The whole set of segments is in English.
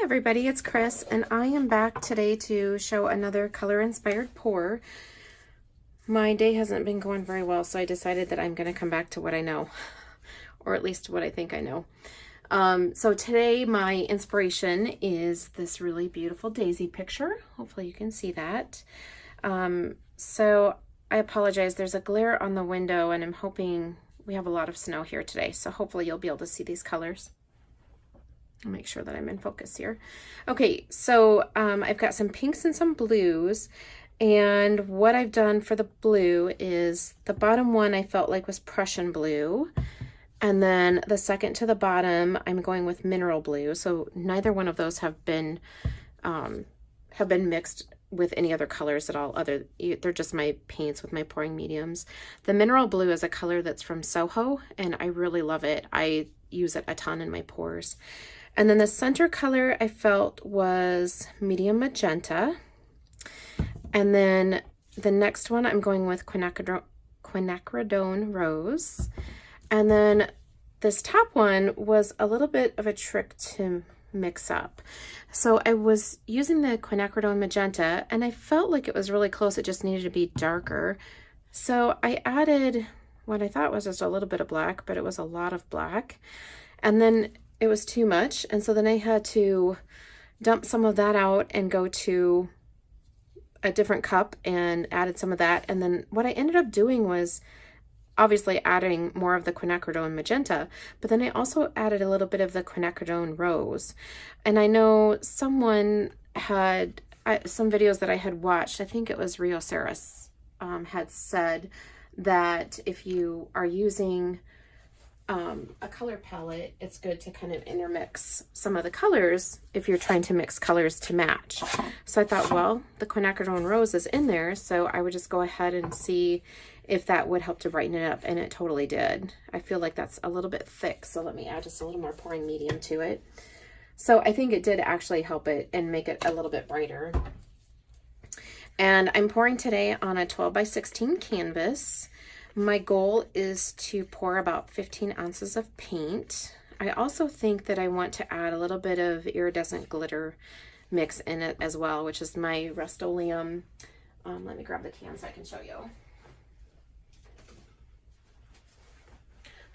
everybody, it's Chris, and I am back today to show another color-inspired pour. My day hasn't been going very well, so I decided that I'm going to come back to what I know, or at least what I think I know. So today my inspiration is this really beautiful daisy picture. Hopefully you can see that. So I apologize, there's a glare on the window, and I'm hoping we have a lot of snow here today, so hopefully you'll be able to see these colors. I'll make sure that I'm in focus here. Okay, so I've got some pinks and some blues, and what I've done for the blue is the bottom one I felt like was Prussian blue, and then the second to the bottom I'm going with mineral blue. So neither one of those have been mixed with any other colors at all. They're just my paints with my pouring mediums. The mineral blue is a color that's from Soho, and I really love it. I use it a ton in my pours. And then the center color I felt was medium magenta. And then the next one I'm going with quinacridone rose. And then this top one was a little bit of a trick to mix up. So I was using the quinacridone magenta, and I felt like it was really close. It just needed to be darker. So I added what I thought was just a little bit of black, but it was a lot of black. And then it was too much, and so then I had to dump some of that out and go to a different cup and added some of that. And then what I ended up doing was obviously adding more of the quinacridone magenta, but then I also added a little bit of the quinacridone rose. And I know someone had some videos that I had watched, I think it was Rio Saris, had said that if you are using a color palette, it's good to kind of intermix some of the colors if you're trying to mix colors to match. So I thought, well, the quinacridone rose is in there, so I would just go ahead and see if that would help to brighten it up, and it totally did. I feel like that's a little bit thick, so let me add just a little more pouring medium to it. So I think it did actually help it and make it a little bit brighter. And I'm pouring today on a 12 by 16 canvas. My goal is to pour about 15 ounces of paint. I also think that I want to add a little bit of iridescent glitter mix in it as well, which is my Rust-Oleum. Let me grab the can so I can show you.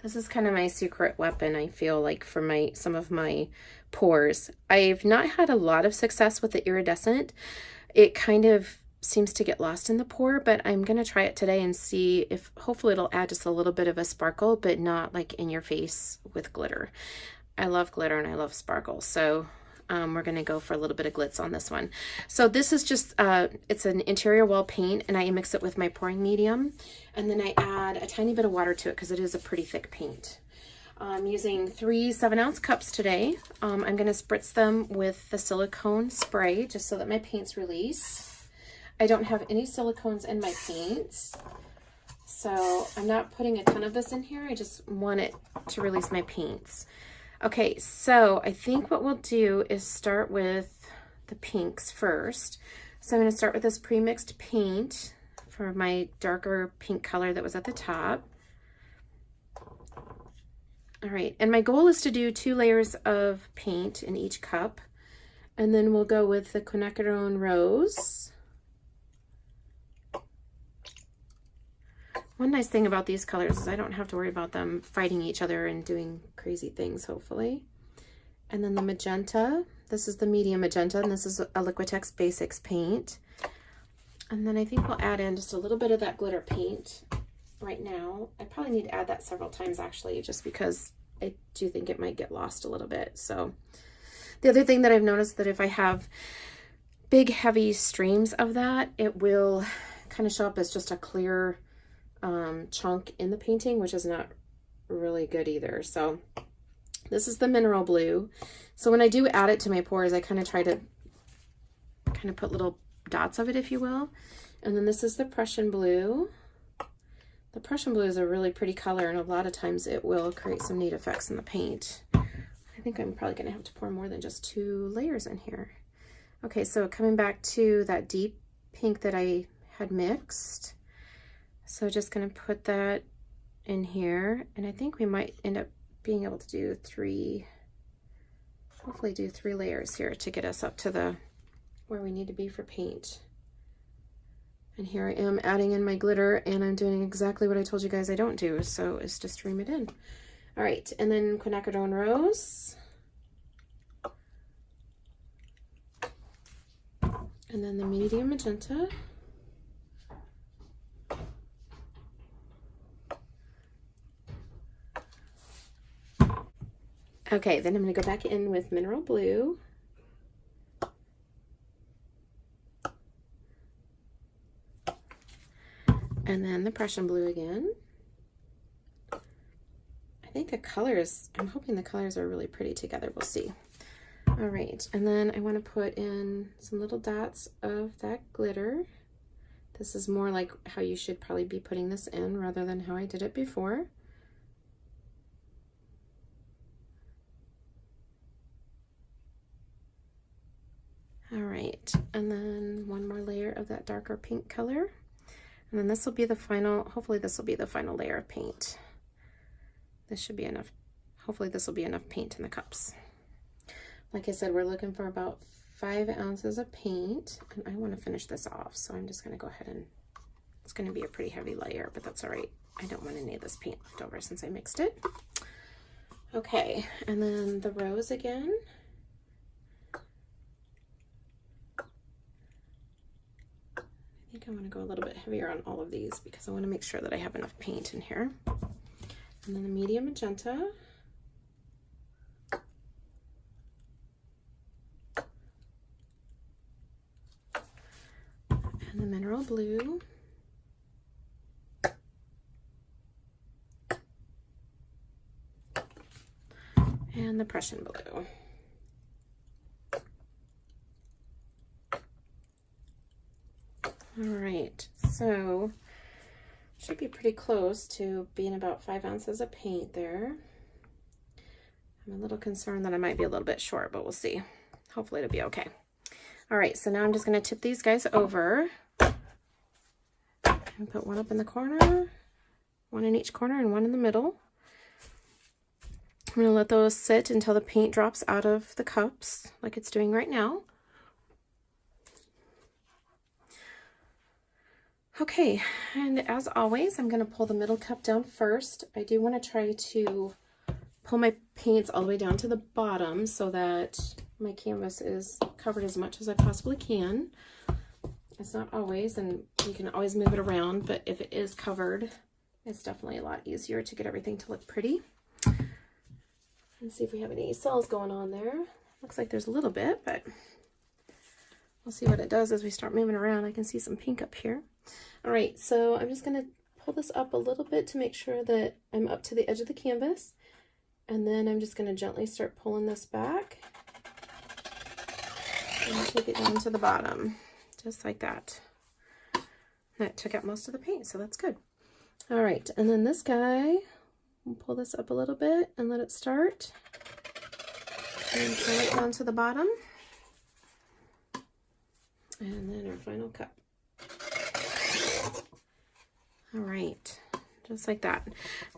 This is kind of my secret weapon, I feel like, for some of my pours. I've not had a lot of success with the iridescent. It kind of seems to get lost in the pour, but I'm going to try it today and see if hopefully it'll add just a little bit of a sparkle, but not like in your face with glitter. I love glitter and I love sparkle, so we're going to go for a little bit of glitz on this one. So this is just it's an interior wall paint, and I mix it with my pouring medium, and then I add a tiny bit of water to it because it is a pretty thick paint. I'm using 3 7-ounce cups today. I'm going to spritz them with the silicone spray just so that my paints release. I don't have any silicones in my paints, so I'm not putting a ton of this in here. I just want it to release my paints. Okay, so I think what we'll do is start with the pinks first. So I'm going to start with this pre-mixed paint for my darker pink color that was at the top. All right, and my goal is to do 2 layers of paint in each cup, and then we'll go with the quinacridone rose. One nice thing about these colors is I don't have to worry about them fighting each other and doing crazy things, hopefully. And then the magenta. This is the medium magenta, and this is a Liquitex Basics paint. And then I think we'll add in just a little bit of that glitter paint right now. I probably need to add that several times, actually, just because I do think it might get lost a little bit. So the other thing that I've noticed that if I have big, heavy streams of that, it will kind of show up as just a clear chunk in the painting, which is not really good either. So this is the mineral blue. So when I do add it to my pours, I kind of try to put little dots of it, if you will. And then this is the Prussian blue. The Prussian blue is a really pretty color, and a lot of times it will create some neat effects in the paint. I think I'm probably going to have to pour more than just 2 layers in here. Okay, so coming back to that deep pink that I had mixed. So just going to put that in here, and I think we might end up being able to do 3 hopefully do 3 layers here to get us up to the where we need to be for paint. And here I am adding in my glitter, and I'm doing exactly what I told you guys I don't do, so it's just stream it in. All right, and then quinacridone rose. And then the medium magenta. Okay, then I'm going to go back in with mineral blue. And then the Prussian blue again. I think the colors, I'm hoping the colors are really pretty together. We'll see. All right, and then I want to put in some little dots of that glitter. This is more like how you should probably be putting this in rather than how I did it before. All right, and then one more layer of that darker pink color. And then this will be the final, hopefully this will be the final layer of paint. This should be enough, hopefully this will be enough paint in the cups. Like I said, we're looking for about 5 ounces of paint, and I want to finish this off, so I'm just going to go ahead and, it's going to be a pretty heavy layer, but that's all right. I don't want any of this paint left over since I mixed it. Okay, and then the rose again. I think I want to go a little bit heavier on all of these because I want to make sure that I have enough paint in here. And then the medium magenta. And the mineral blue. And the Prussian blue. All right, so should be pretty close to being about 5 ounces of paint there. I'm a little concerned that I might be a little bit short, but we'll see. Hopefully it'll be okay. All right, so now I'm just going to tip these guys over and put one up in the corner, one in each corner, and one in the middle. I'm going to let those sit until the paint drops out of the cups like it's doing right now. Okay, and as always, I'm going to pull the middle cup down first. I do want to try to pull my paints all the way down to the bottom so that my canvas is covered as much as I possibly can. It's not always, and you can always move it around, but if it is covered, it's definitely a lot easier to get everything to look pretty. Let's see if we have any cells going on there. Looks like there's a little bit, but we'll see what it does as we start moving around. I can see some pink up here. All right, so I'm just going to pull this up a little bit to make sure that I'm up to the edge of the canvas. And then I'm just going to gently start pulling this back and take it down to the bottom, just like that. That took out most of the paint, so that's good. All right, and then this guy, we'll pull this up a little bit and let it start. And pull it down to the bottom. And then our final cup. All right, just like that.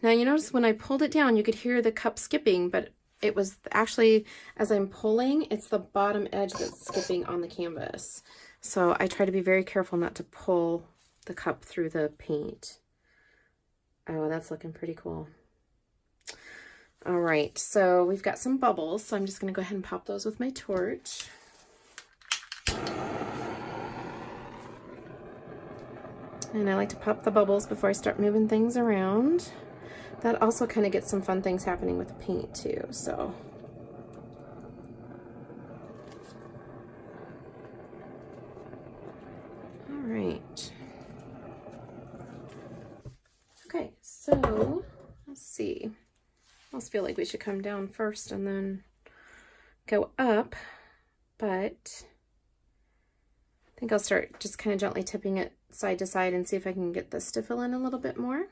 Now you notice when I pulled it down, you could hear the cup skipping, but it was actually, as I'm pulling, it's the bottom edge that's skipping on the canvas. So I try to be very careful not to pull the cup through the paint. Oh, that's looking pretty cool. All right, so we've got some bubbles, so I'm just gonna go ahead and pop those with my torch. And I like to pop the bubbles before I start moving things around. That also kind of gets some fun things happening with the paint too, so. All right. Okay, so let's see. I almost feel like we should come down first and then go up, but I think I'll start just kind of gently tipping it side to side and see if I can get this to fill in a little bit more.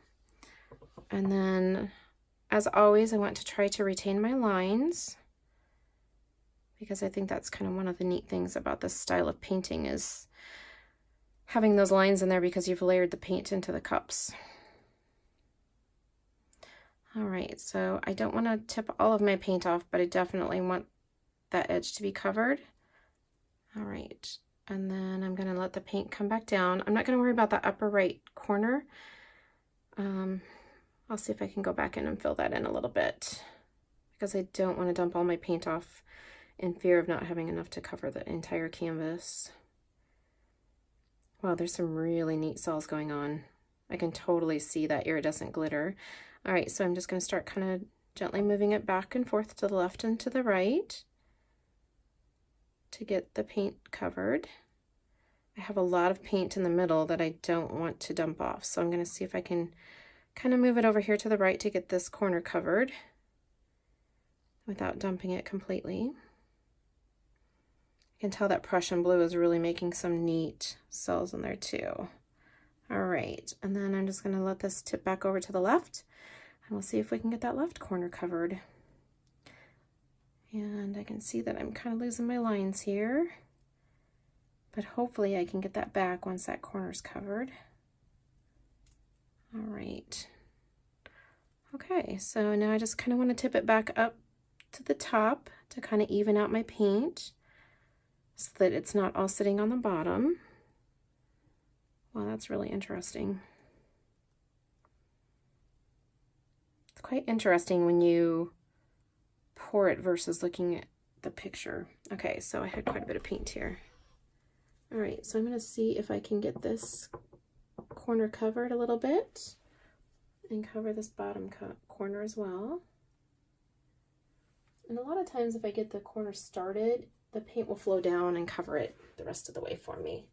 And then, as always, I want to try to retain my lines because I think that's kind of one of the neat things about this style of painting is having those lines in there because you've layered the paint into the cups. All right, so I don't want to tip all of my paint off, but I definitely want that edge to be covered. All right, and then I'm gonna let the paint come back down. I'm not gonna worry about the upper right corner. I'll see if I can go back in and fill that in a little bit because I don't want to dump all my paint off in fear of not having enough to cover the entire canvas. Wow, there's some really neat cells going on. I can totally see that iridescent glitter. All right, so I'm just going to start kind of gently moving it back and forth to the left and to the right to get the paint covered. I have a lot of paint in the middle that I don't want to dump off, so I'm going to see if I can kind of move it over here to the right to get this corner covered without dumping it completely. You can tell that Prussian blue is really making some neat cells in there too. All right, and then I'm just going to let this tip back over to the left, and we'll see if we can get that left corner covered. And I can see that I'm kind of losing my lines here, but hopefully I can get that back once that corner's covered. All right. Okay, so now I just kind of want to tip it back up to the top to kind of even out my paint so that it's not all sitting on the bottom. Well, that's really interesting. It's quite interesting when you pour it versus looking at the picture. Okay, so I had quite a bit of paint here. All right, so I'm going to see if I can get this corner covered a little bit and cover this bottom corner as well. And a lot of times if I get the corner started, the paint will flow down and cover it the rest of the way for me.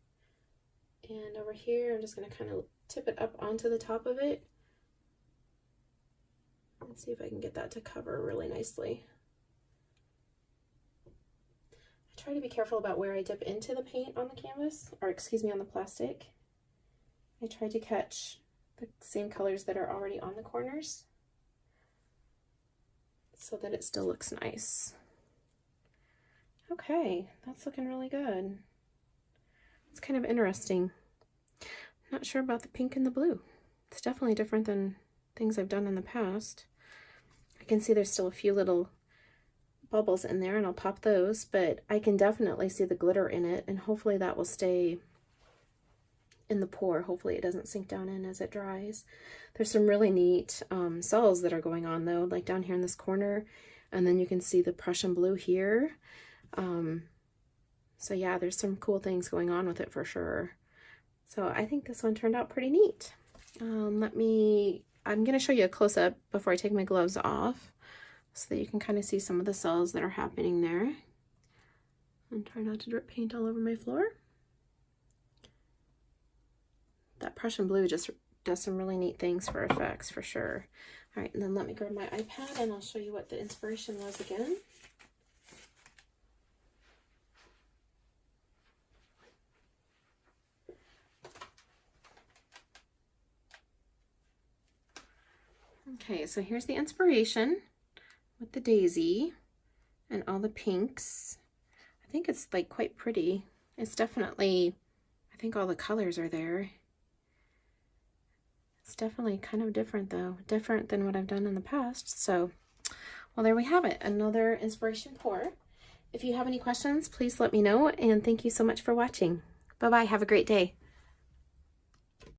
And over here, I'm just going to kind of tip it up onto the top of it and see if I can get that to cover really nicely. I try to be careful about where I dip into the paint on the canvas, or excuse me, on the plastic. I try to catch the same colors that are already on the corners so that it still looks nice. Okay, that's looking really good. It's kind of interesting. Not sure about the pink and the blue. It's definitely different than things I've done in the past. I can see there's still a few little bubbles in there, and I'll pop those, but I can definitely see the glitter in it, and hopefully that will stay in the pour. Hopefully it doesn't sink down in as it dries. There's some really neat cells that are going on though, like down here in this corner, and then you can see the Prussian blue here. So yeah, there's some cool things going on with it for sure. So I think this one turned out pretty neat. I'm gonna show you a close-up before I take my gloves off so that you can kind of see some of the cells that are happening there. And try not to drip paint all over my floor. That Prussian blue just does some really neat things for effects for sure. All right, and then let me grab my iPad and I'll show you what the inspiration was again. Okay, so here's the inspiration with the daisy and all the pinks. I think it's like quite pretty. It's definitely, I think all the colors are there. It's definitely kind of different though, different than what I've done in the past. So, well, there we have it, another inspiration pour. If you have any questions, please let me know, and thank you so much for watching. Bye-bye, have a great day.